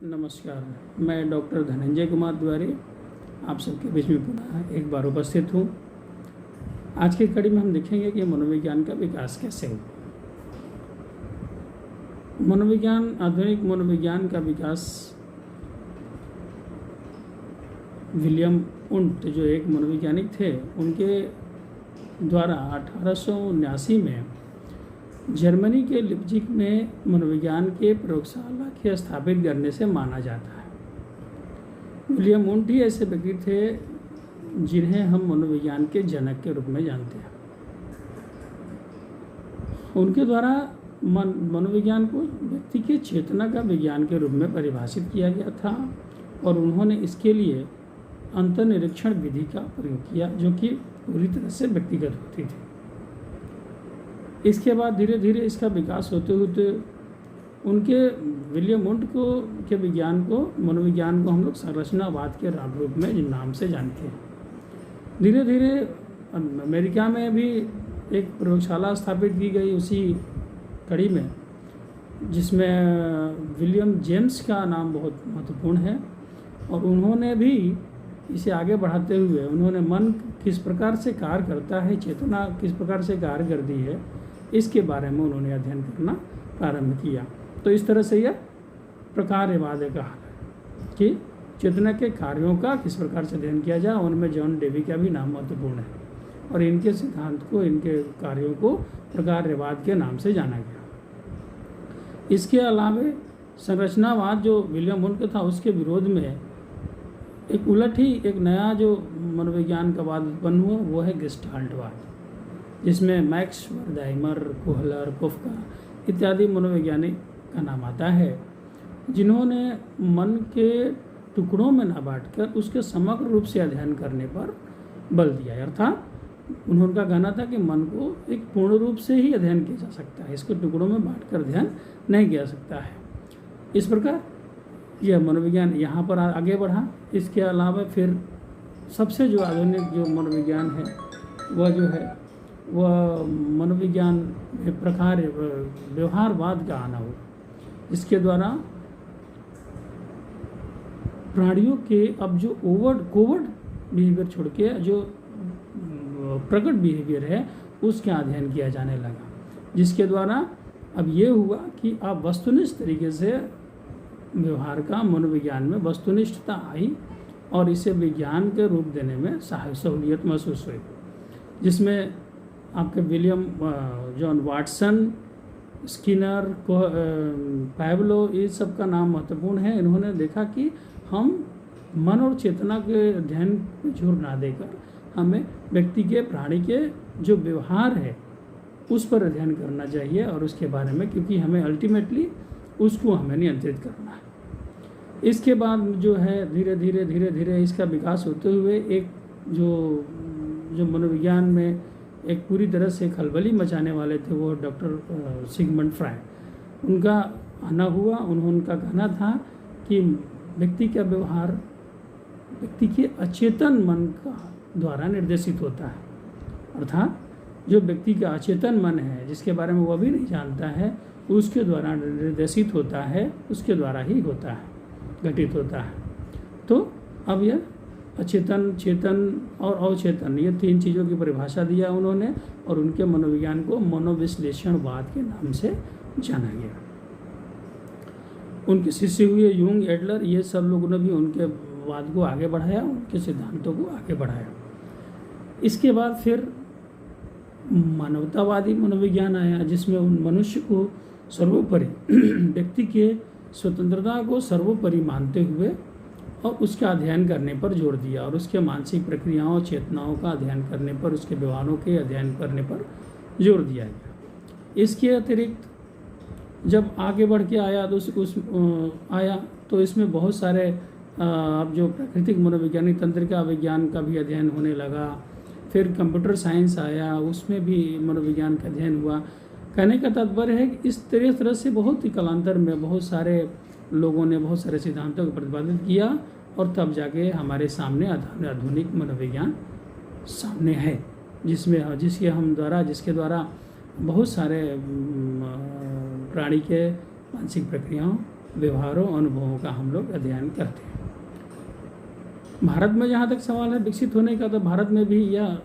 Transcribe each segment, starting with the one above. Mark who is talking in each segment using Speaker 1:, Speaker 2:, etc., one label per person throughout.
Speaker 1: नमस्कार, मैं डॉक्टर धनंजय कुमार द्वारे आप सबके बीच में पुनः एक बार उपस्थित हूँ। आज की कड़ी में हम देखेंगे कि मनोविज्ञान का विकास कैसे हुआ। मनोविज्ञान, आधुनिक मनोविज्ञान का विकास विलियम उंट, जो एक मनोवैज्ञानिक थे, उनके द्वारा 1879 में जर्मनी के लिप्जिग में मनोविज्ञान के प्रयोगशाला के स्थापित करने से माना जाता है। विलियम उंट ही ऐसे व्यक्ति थे जिन्हें हम मनोविज्ञान के जनक के रूप में जानते हैं। उनके द्वारा मनोविज्ञान को व्यक्ति के चेतना का विज्ञान के रूप में परिभाषित किया गया था और उन्होंने इसके लिए अंतर्निरीक्षण विधि का प्रयोग किया, जो कि पूरी तरह से व्यक्तिगत होती थी। इसके बाद धीरे धीरे इसका विकास होते होते उनके विलियम उंट के विज्ञान को, मनोविज्ञान को हम लोग संरचनावाद के रूप में नाम से जानते हैं। धीरे धीरे अमेरिका में भी एक प्रयोगशाला स्थापित की गई उसी कड़ी में, जिसमें विलियम जेम्स का नाम बहुत महत्वपूर्ण है और उन्होंने भी इसे आगे बढ़ाते हुए उन्होंने मन किस प्रकार से कार्य करता है, चेतना किस प्रकार से कार्य करती है, इसके बारे में उन्होंने अध्ययन करना प्रारंभ किया। तो इस तरह से यह प्रकार्यवाद कहा है कि चेतना के कार्यों का किस प्रकार से अध्ययन किया जाए। उनमें जॉन डेवी का भी नाम महत्वपूर्ण है और इनके सिद्धांत को, इनके कार्यों को प्रकार्यवाद के नाम से जाना गया। इसके अलावा संरचनावाद जो विलियम उंट का था, उसके विरोध में एक उलट ही एक नया जो मनोविज्ञान का वाद उत्पन्न हुआ, वो है गेस्टाल्टवाद, जिसमें मैक्स वर्दहाइमर, कोहलर, कोफका इत्यादि मनोवैज्ञानिक का नाम आता है, जिन्होंने मन के टुकड़ों में न बांटकर उसके समग्र रूप से अध्ययन करने पर बल दिया। अर्थात उनका कहना था कि मन को एक पूर्ण रूप से ही अध्ययन किया जा सकता है, इसको टुकड़ों में बांटकर अध्ययन नहीं किया सकता है। इस प्रकार यह मनोविज्ञान यहाँ पर आगे बढ़ा। इसके अलावा फिर सबसे जो आधुनिक जो मनोविज्ञान है वह जो है वह मनोविज्ञान में प्रकार व्यवहारवाद का आना हुआ, इसके द्वारा प्राणियों के अब जो कोवर्ट बिहेवियर छोड़ के जो प्रकट बिहेवियर है उसका अध्ययन किया जाने लगा, जिसके द्वारा अब ये हुआ कि अब वस्तुनिष्ठ तरीके से व्यवहार का मनोविज्ञान में वस्तुनिष्ठता आई और इसे विज्ञान के रूप देने में सहूलियत महसूस हुई, जिसमें आपके William John Watson, Skinner, Pablo, ये सब का नाम महत्वपूर्ण है। इन्होंने देखा कि हम मन और चेतना के अध्ययन पर जोर ना देकर हमें व्यक्ति के, प्राणी के जो व्यवहार है उस पर अध्ययन करना चाहिए और उसके बारे में, क्योंकि हमें अल्टीमेटली उसको हमें नियंत्रित करना है। इसके बाद जो है धीरे धीरे इसका विकास होते हुए एक जो मनोविज्ञान में एक पूरी तरह से खलबली मचाने वाले थे, वो डॉक्टर सिगमंड फ्रायड, उनका आना हुआ। उनका कहना था कि व्यक्ति का व्यवहार व्यक्ति के अचेतन मन का द्वारा निर्देशित होता है। अर्थात जो व्यक्ति का अचेतन मन है, जिसके बारे में वह भी नहीं जानता है, उसके द्वारा निर्देशित होता है, उसके द्वारा ही होता है, घटित होता है। तो अब यह अचेतन, चेतन और अवचेतन, ये तीन चीज़ों की परिभाषा दिया उन्होंने और उनके मनोविज्ञान को मनोविश्लेषणवाद के नाम से जाना गया। उनके शिष्य हुए यूंग, एडलर, ये सब लोगों ने भी उनके वाद को आगे बढ़ाया, उनके सिद्धांतों को आगे बढ़ाया। इसके बाद फिर मानवतावादी मनोविज्ञान आया, जिसमें उन मनुष्य को सर्वोपरि व्यक्ति के स्वतंत्रता को सर्वोपरि मानते हुए और उसका अध्ययन करने पर जोर दिया और उसके मानसिक प्रक्रियाओं, चेतनाओं का अध्ययन करने पर, उसके व्यवहारों के अध्ययन करने पर जोर दिया गया। इसके अतिरिक्त जब आगे बढ़ के आया तो इसमें बहुत सारे अब जो प्राकृतिक मनोवैज्ञानिक तंत्रिका विज्ञान का भी अध्ययन होने लगा। फिर कंप्यूटर साइंस आया, उसमें भी मनोविज्ञान का अध्ययन हुआ। कहने का तात्पर्य है कि इस तरह से बहुत ही कालांतर में बहुत सारे लोगों ने बहुत सारे सिद्धांतों को प्रतिपादित किया और तब जाके हमारे सामने आधुनिक मनोविज्ञान सामने है, जिसके द्वारा बहुत सारे प्राणी के मानसिक प्रक्रियाओं व्यवहारों अनुभवों का हम लोग अध्ययन करते हैं। भारत में जहाँ तक सवाल है विकसित होने का, तो भारत में भी यह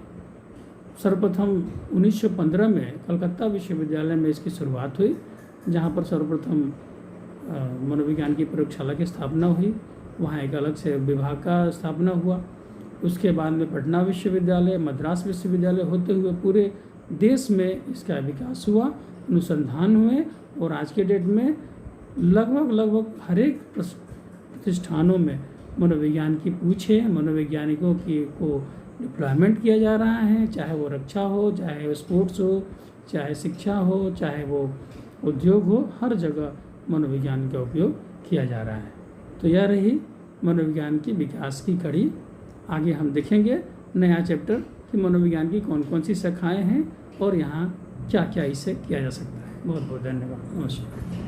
Speaker 1: सर्वप्रथम 1915 में कलकत्ता विश्वविद्यालय में इसकी शुरुआत हुई, जहाँ पर सर्वप्रथम मनोविज्ञान की प्रयोगशाला की स्थापना हुई। वहाँ एक अलग से विभाग का स्थापना हुआ। उसके बाद में पटना विश्वविद्यालय, मद्रास विश्वविद्यालय होते हुए पूरे देश में इसका विकास हुआ, अनुसंधान हुए, और आज के डेट में लगभग हर एक प्रतिष्ठानों में मनोविज्ञान की पूछ है। मनोवैज्ञानिकों की को डिप्लॉयमेंट किया जा रहा है, चाहे वो रक्षा हो, चाहे वो स्पोर्ट्स हो, चाहे शिक्षा हो, चाहे वो उद्योग हो, हर जगह मनोविज्ञान का उपयोग किया जा रहा है। तो यह रही मनोविज्ञान की विकास की कड़ी। आगे हम देखेंगे नया चैप्टर कि मनोविज्ञान की कौन कौन सी शाखाएं हैं और यहाँ क्या क्या इससे किया जा सकता है। बहुत बहुत धन्यवाद। नमस्कार।